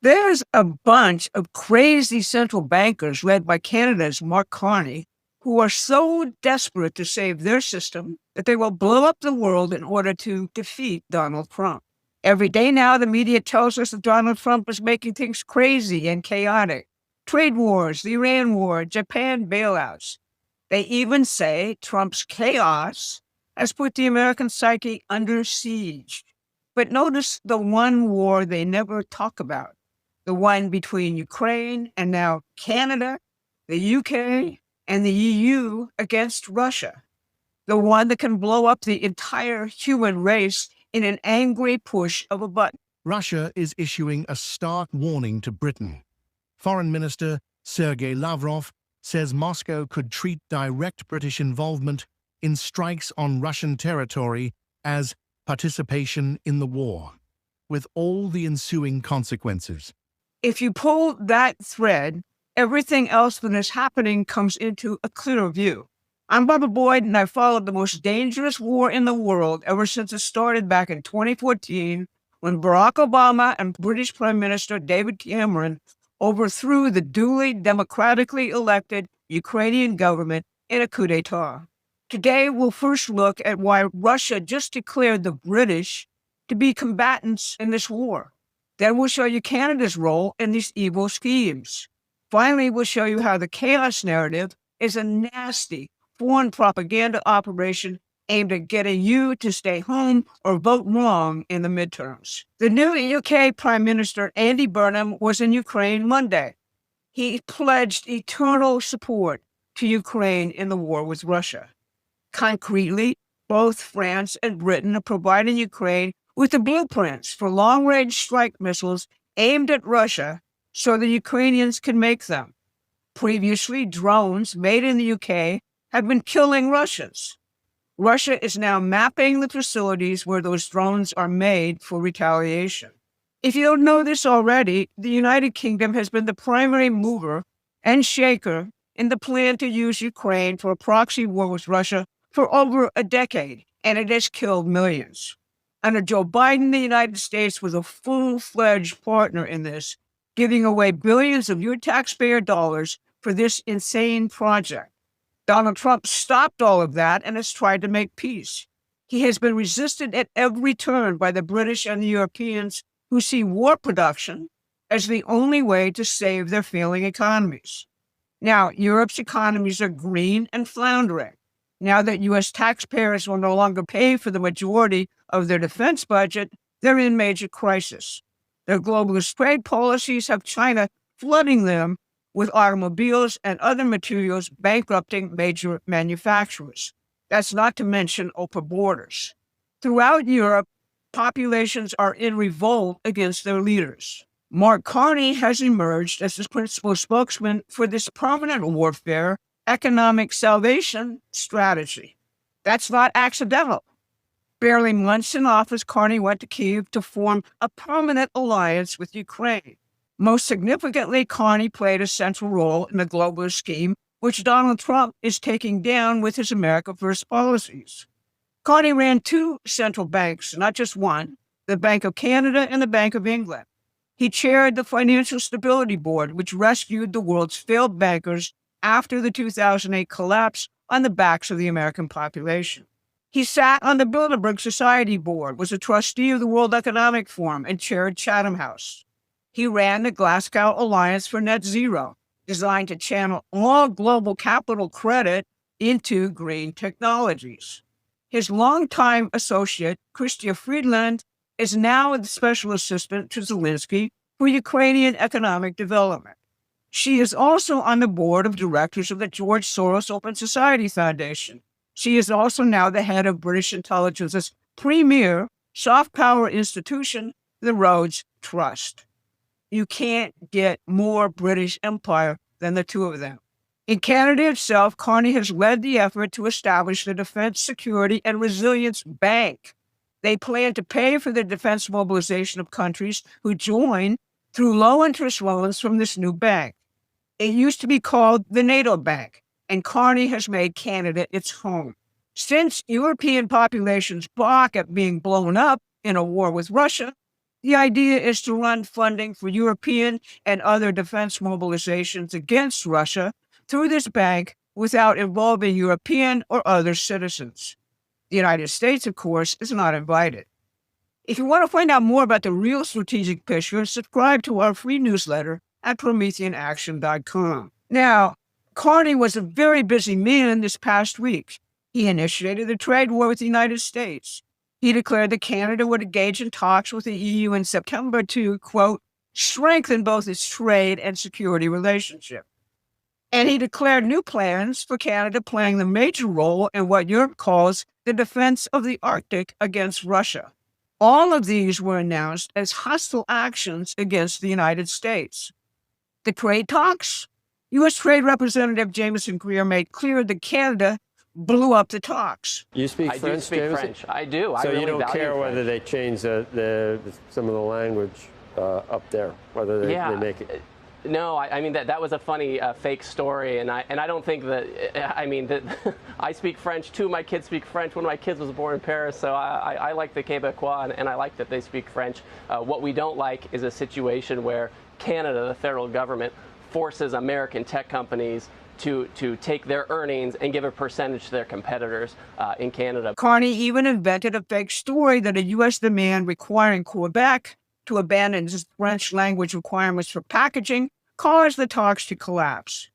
There's a bunch of crazy central bankers led by Canada's Mark Carney who are so desperate to save their system that they will blow up the world in order to defeat Donald Trump. Every day now, the media tells us that Donald Trump is making things crazy and chaotic. Trade wars, the Iran war, Japan bailouts. They even say Trump's chaos has put the American psyche under siege. But notice the one war they never talk about, the one between Ukraine and now Canada, the UK, and the EU against Russia, the one that can blow up the entire human race in an angry push of a button. Russia is issuing a stark warning to Britain. Foreign Minister Sergei Lavrov says Moscow could treat direct British involvement in strikes on Russian territory as participation in the war, with all the ensuing consequences. If you pull that thread, everything else that is happening comes into a clearer view. I'm Barbara Boyd, and I followed the most dangerous war in the world ever since it started back in 2014 when Barack Obama and British Prime Minister David Cameron overthrew the duly democratically elected Ukrainian government in a coup d'etat. Today, we'll first look at why Russia just declared the British to be combatants in this war. Then we'll show you Canada's role in these evil schemes. Finally, we'll show you how the chaos narrative is a nasty foreign propaganda operation aimed at getting you to stay home or vote wrong in the midterms. The new UK Prime Minister Andy Burnham was in Ukraine Monday. He pledged eternal support to Ukraine in the war with Russia. Concretely, both France and Britain are providing Ukraine with the blueprints for long-range strike missiles aimed at Russia so the Ukrainians can make them. Previously, drones made in the UK have been killing Russians. Russia is now mapping the facilities where those drones are made for retaliation. If you don't know this already, the United Kingdom has been the primary mover and shaker in the plan to use Ukraine for a proxy war with Russia for over a decade, and it has killed millions. Under Joe Biden, the United States was a full-fledged partner in this, giving away billions of your taxpayer dollars for this insane project. Donald Trump stopped all of that and has tried to make peace. He has been resisted at every turn by the British and the Europeans who see war production as the only way to save their failing economies. Now, Europe's economies are green and floundering. Now that U.S. taxpayers will no longer pay for the majority of their defense budget, they're in major crisis. Their globalist trade policies have China flooding them with automobiles and other materials, bankrupting major manufacturers. That's not to mention open borders. Throughout Europe, populations are in revolt against their leaders. Mark Carney has emerged as the principal spokesman for this permanent warfare economic salvation strategy. That's not accidental. Barely months in office, Carney went to Kyiv to form a permanent alliance with Ukraine. Most significantly, Carney played a central role in the globalist scheme, which Donald Trump is taking down with his America First policies. Carney ran two central banks, not just one, the Bank of Canada and the Bank of England. He chaired the Financial Stability Board, which rescued the world's failed bankers after the 2008 collapse on the backs of the American population. He sat on the Bilderberg Society Board, was a trustee of the World Economic Forum, and chaired Chatham House. He ran the Glasgow Alliance for Net Zero, designed to channel all global capital credit into green technologies. His longtime associate, Chrystia Friedland, is now the special assistant to Zelensky for Ukrainian economic development. She is also on the board of directors of the George Soros Open Society Foundation. She is also now the head of British intelligence's premier soft power institution, the Rhodes Trust. You can't get more British empire than the two of them. In Canada itself, Carney has led the effort to establish the Defense Security and Resilience Bank. They plan to pay for the defense mobilization of countries who join through low-interest loans from this new bank. It used to be called the NATO Bank, and Carney has made Canada its home. Since European populations balk at being blown up in a war with Russia, The idea is to run funding for European and other defense mobilizations against Russia through this bank without involving European or other citizens. The United States, of course, is not invited. If you want to find out more about the real strategic picture, subscribe to our free newsletter at PrometheanAction.com. Now, Carney was a very busy man this past week. He initiated a trade war with the United States. He declared that Canada would engage in talks with the EU in September to, quote, strengthen both its trade and security relationship. And he declared new plans for Canada playing the major role in what Europe calls the defense of the Arctic against Russia. All of these were announced as hostile actions against the United States. The trade talks? U.S. Trade Representative Jameson Greer made clear that Canada blew up the talks. You speak I French, do speak Jameson? French. I do. So I really you don't value care whether French. they change some of the language up there, whether they make it. No, I mean that was a funny fake story, and I don't think that I speak French too. My kids speak French. One of my kids was born in Paris, so I like the Quebecois, and I like that they speak French. What we don't like is a situation where Canada, the federal government, forces American tech companies to take their earnings and give a percentage to their competitors in Canada. Carney even invented a fake story that a U.S. demand requiring Quebec to abandon its French language requirements for packaging caused the talks to collapse.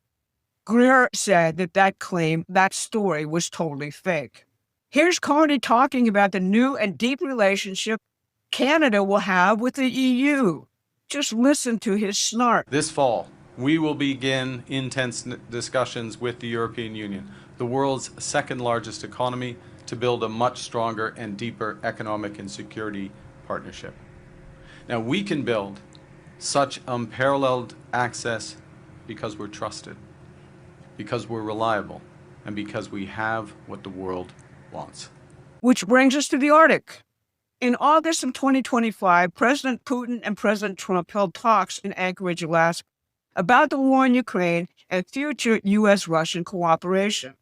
Greer said that story was totally fake. Here's Carney talking about the new and deep relationship Canada will have with the EU. Just listen to his snark. This fall, we will begin intense discussions with the European Union, the world's second largest economy, to build a much stronger and deeper economic and security partnership. Now, we can build such unparalleled access because we're trusted, because we're reliable, and because we have what the world wants. Which brings us to the Arctic. In August of 2025, President Putin and President Trump held talks in Anchorage, Alaska, about the war in Ukraine and future U.S.-Russian cooperation.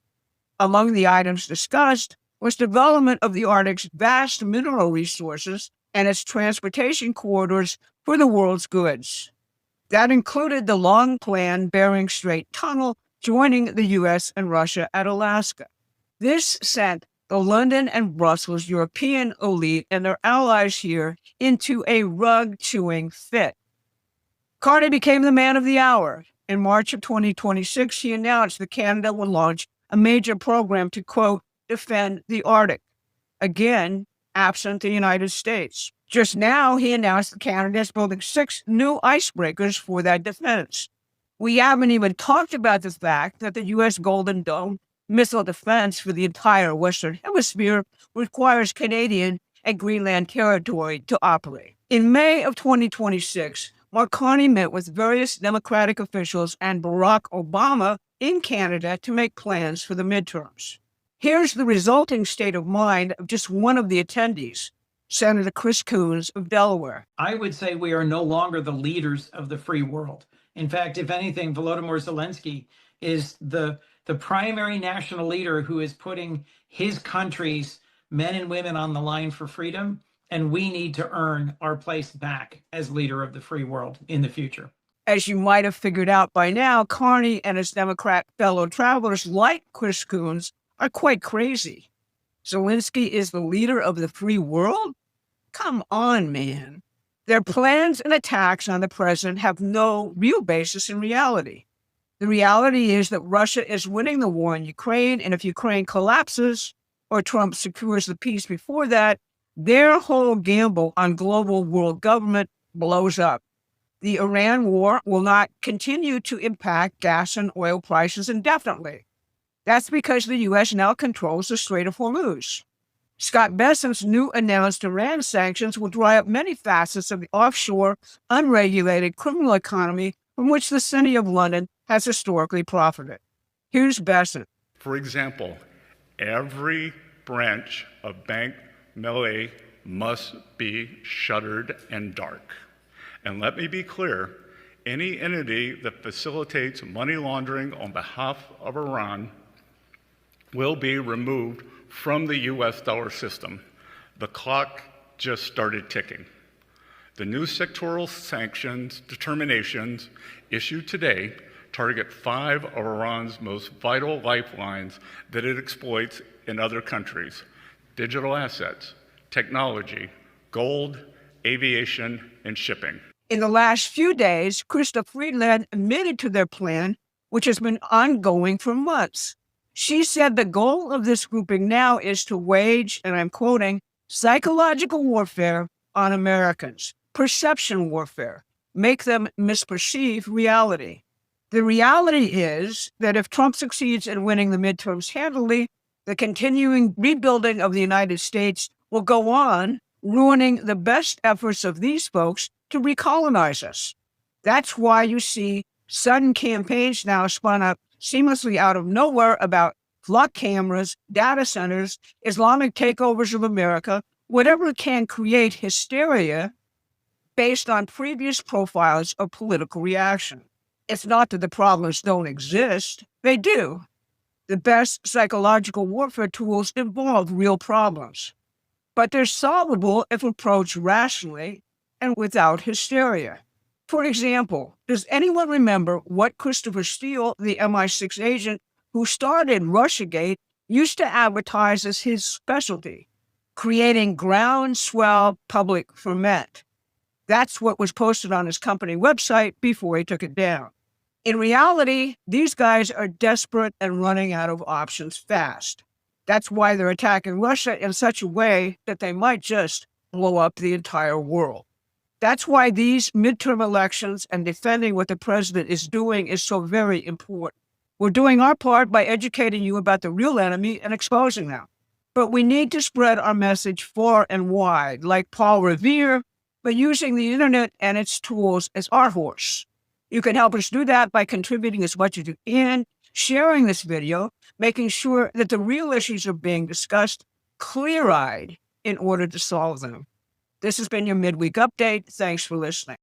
Among the items discussed was development of the Arctic's vast mineral resources and its transportation corridors for the world's goods. That included the long-planned Bering Strait tunnel joining the U.S. and Russia at Alaska. This sent the London and Brussels European elite and their allies here into a rug-chewing fit. Carney became the man of the hour. In March of 2026, he announced that Canada would launch a major program to, quote, defend the Arctic. Again, absent the United States. Just now, he announced that Canada is building 6 new icebreakers for that defense. We haven't even talked about the fact that the U.S. Golden Dome missile defense for the entire Western Hemisphere requires Canadian and Greenland territory to operate. In May of 2026, Mark Carney met with various Democratic officials and Barack Obama in Canada to make plans for the midterms. Here's the resulting state of mind of just one of the attendees, Senator Chris Coons of Delaware. I would say we are no longer the leaders of the free world. In fact, if anything, Volodymyr Zelensky is the primary national leader who is putting his country's men and women on the line for freedom, and we need to earn our place back as leader of the free world in the future. As you might have figured out by now, Carney and his Democrat fellow travelers like Chris Coons are quite crazy. Zelensky is the leader of the free world? Come on, man. Their plans and attacks on the president have no real basis in reality. The reality is that Russia is winning the war in Ukraine, and if Ukraine collapses or Trump secures the peace before that, their whole gamble on global world government blows up. The Iran war will not continue to impact gas and oil prices indefinitely. That's because the U.S. now controls the Strait of Hormuz. Scott Bessent's new announced Iran sanctions will dry up many facets of the offshore, unregulated criminal economy from which the City of London has historically profited. Here's Bessent. For example, every branch of Bank Melay must be shuttered and dark. And let me be clear, any entity that facilitates money laundering on behalf of Iran will be removed from the US dollar system. The clock just started ticking. The new sectoral sanctions determinations issued today target 5 of Iran's most vital lifelines that it exploits in other countries: digital assets, technology, gold, aviation, and shipping. In the last few days, Krista Friedland admitted to their plan, which has been ongoing for months. She said the goal of this grouping now is to wage, and I'm quoting, psychological warfare on Americans, perception warfare, make them misperceive reality. The reality is that if Trump succeeds in winning the midterms handily, the continuing rebuilding of the United States will go on, ruining the best efforts of these folks to recolonize us. That's why you see sudden campaigns now spun up seamlessly out of nowhere about flock cameras, data centers, Islamic takeovers of America, whatever can create hysteria based on previous profiles of political reaction. It's not that the problems don't exist. They do. The best psychological warfare tools involve real problems, but they're solvable if approached rationally and without hysteria. For example, does anyone remember what Christopher Steele, the MI6 agent who started Russiagate, used to advertise as his specialty? Creating groundswell public ferment. That's what was posted on his company website before he took it down. In reality, these guys are desperate and running out of options fast. That's why they're attacking Russia in such a way that they might just blow up the entire world. That's why these midterm elections and defending what the president is doing is so very important. We're doing our part by educating you about the real enemy and exposing them. But we need to spread our message far and wide, like Paul Revere, by using the internet and its tools as our horse. You can help us do that by contributing as much as you can, sharing this video, making sure that the real issues are being discussed clear-eyed in order to solve them. This has been your midweek update. Thanks for listening.